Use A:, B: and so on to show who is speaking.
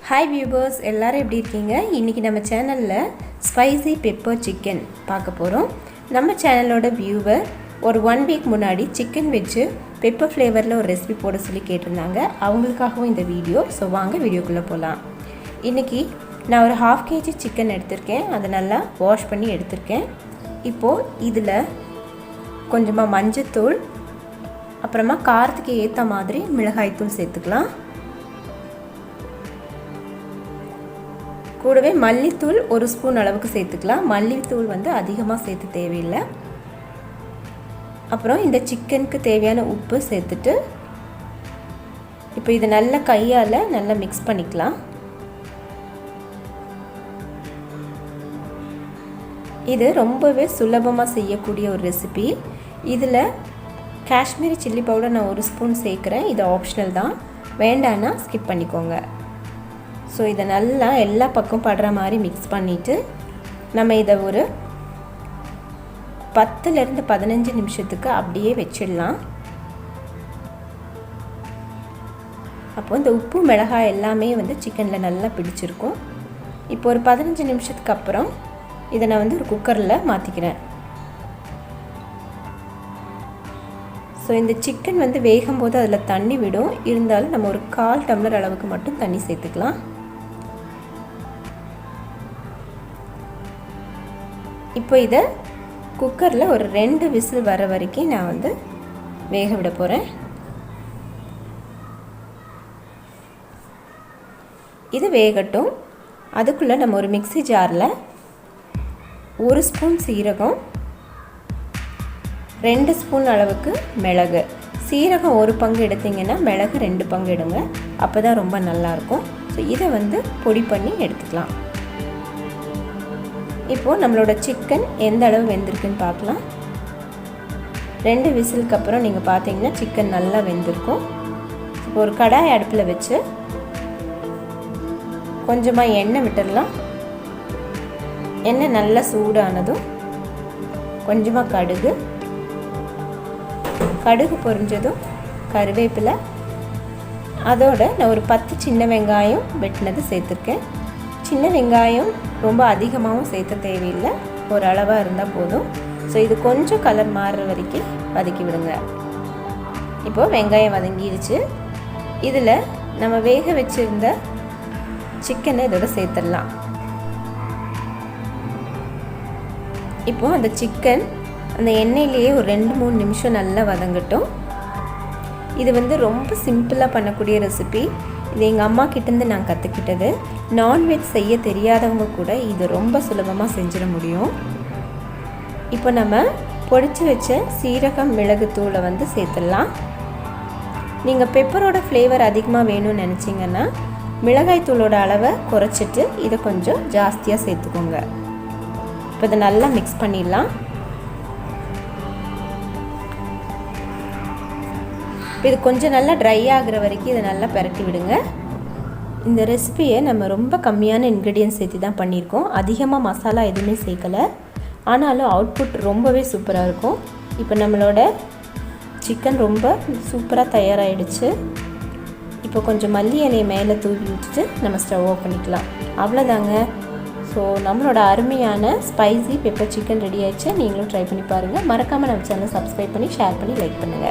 A: Hi viewers, எல்லோரும் எப்படி இருக்கீங்க? இன்றைக்கி நம்ம சேனலில் ஸ்பைசி பெப்பர் சிக்கன் பார்க்க போகிறோம். நம்ம சேனலோட வியூவர் ஒரு 1 வீக் முன்னாடி சிக்கன் வச்சு பெப்பர் ஃப்ளேவரில் ஒரு ரெசிபி போட சொல்லி கேட்டிருந்தாங்க. அவங்களுக்காகவும் இந்த வீடியோ. ஸோ வாங்க வீடியோக்குள்ளே போகலாம். இன்றைக்கி நான் ஒரு 1/2 kg சிக்கன் எடுத்திருக்கேன். அதை நல்லா வாஷ் பண்ணி எடுத்திருக்கேன். இப்போது இதில் கொஞ்சமாக மஞ்சத்தூள், அப்புறமா காரத்துக்கு ஏற்ற மாதிரி மிளகாய்த்தூள் சேர்த்துக்கலாம். கூடவே மல்லித்தூள் 1 ஸ்பூன் அளவுக்கு சேர்த்துக்கலாம். மல்லித்தூள் அதிகமாக சேர்த்து தேவையில்லை. அப்புறம் இந்த சிக்கனுக்கு தேவையான உப்பு சேர்த்துட்டு இப்போ இது நல்ல கையால் நல்லா மிக்ஸ் பண்ணிக்கலாம். இது ரொம்பவே சுலபமாக செய்யக்கூடிய ஒரு ரெசிபி. இதில் காஷ்மீரி சில்லி பவுடர் நான் 1 ஸ்பூன் சேர்க்குறேன். இது ஆப்ஷனல் தான், வேண்டான்னா ஸ்கிப் பண்ணிக்கோங்க. ஸோ இதை நல்லா எல்லா பக்கம் படுற மாதிரி மிக்ஸ் பண்ணிவிட்டு நம்ம இதை ஒரு 10லேருந்து 15 நிமிஷத்துக்கு அப்படியே வச்சிடலாம். அப்போது இந்த உப்பு மிளகாய் எல்லாமே சிக்கனில் நல்லா பிடிச்சிருக்கும். இப்போ ஒரு 15 நிமிஷத்துக்கு அப்புறம் இதை நான் ஒரு குக்கரில் மாற்றிக்கிறேன். ஸோ இந்த சிக்கன் வேகும்போது அதில் தண்ணி விடும். இருந்தாலும் நம்ம ஒரு 1/4 டம்ளர் அளவுக்கு மட்டும் தண்ணி சேர்த்துக்கலாம். இப்போ இதை குக்கரில் ஒரு 2 விசில் வர வரைக்கும் நான் வேக விட போகிறேன். இது வேகட்டும். அதுக்குள்ளே நம்ம ஒரு மிக்ஸி ஜாரில் 1 ஸ்பூன் சீரகம், 2 ஸ்பூன் அளவுக்கு மிளகு. சீரகம் 1 பங்கு எடுத்திங்கன்னா மிளகு 2 பங்கு எடுங்க. அப்போ தான் ரொம்ப நல்லாயிருக்கும். ஸோ இதை பொடி பண்ணி எடுத்துக்கலாம். இப்போது நம்மளோட சிக்கன் எந்த அளவு வெந்திருக்குன்னு பார்க்கலாம். 2 விசிலுக்கு அப்புறம் நீங்கள் பார்த்தீங்கன்னா சிக்கன் நல்லா வெந்திருக்கும். இப்போ ஒரு கடாய் அடுப்பில் வச்சு கொஞ்சமாக எண்ணெய் விட்டுடலாம். எண்ணெய் நல்லா சூடானதும் கொஞ்சமாக கடுகு பொரிஞ்சதும் கருவேப்பிலை, அதோட நான் ஒரு 10 சின்ன வெங்காயம் வெட்டினது சேர்த்துருக்கேன். சின்ன வெங்காயம் ரொம்ப அதிகமாகவும் சேர்த்த தேவையில்லை, ஒரு அளவாக இருந்தால் போதும். ஸோ இது கொஞ்சம் கலர் மாறுற வரைக்கும் வதக்கி விடுங்க. இப்போது வெங்காயம் வதங்கிடுச்சு. இதில் நம்ம வேக வச்சுருந்த சிக்கனை இதோட சேர்த்துடலாம். இப்போது அந்த சிக்கன் அந்த எண்ணெயிலேயே ஒரு 2-3 நிமிஷம் நல்லா வதங்கட்டும். இது ரொம்ப சிம்பிளாக பண்ணக்கூடிய ரெசிபி. இது எங்கள் அம்மா கிட்டேருந்து நான் கற்றுக்கிட்டது. நான்வெஜ் செய்ய தெரியாதவங்க கூட இது ரொம்ப சுலபமாக செஞ்சிட முடியும். இப்போ நம்ம பொடிச்சு வச்ச சீரகம் மிளகு தூளை சேர்த்துடலாம். நீங்கள் பெப்பரோட ஃப்ளேவர் அதிகமாக வேணும்னு நினச்சிங்கன்னா மிளகாய் தூளோட அளவை குறைச்சிட்டு இதை கொஞ்சம் ஜாஸ்தியாக சேர்த்துக்கோங்க. இப்போ இதை நல்லா மிக்ஸ் பண்ணிடலாம். இது கொஞ்சம் நல்லா ட்ரை ஆகிற வரைக்கும் இதை நல்லா பரட்டி விடுங்க. இந்த ரெசிபியை நம்ம ரொம்ப கம்மியான இன்க்ரீடியன்ஸ் சேர்த்து தான் பண்ணியிருக்கோம். அதிகமாக மசாலா எதுவுமே சேர்க்கலை. ஆனாலும் அவுட்புட் ரொம்பவே சூப்பராக இருக்கும். இப்போ நம்மளோட சிக்கன் ரொம்ப சூப்பராக தயாராகிடுச்சு. இப்போ கொஞ்சம் மல்லி இலையை மேலே தூவி விட்டுட்டு நம்ம ஸ்டவ் ஆஃப் பண்ணிக்கலாம். அவ்வளோதாங்க. ஸோ நம்மளோட அருமையான ஸ்பைசி பெப்பர் சிக்கன் ரெடி ஆயிடுச்சு. நீங்களும் ட்ரை பண்ணி பாருங்கள். மறக்காமல் நம்ம சேனலை சப்ஸ்கிரைப் பண்ணி ஷேர் பண்ணி லைக் பண்ணுங்கள்.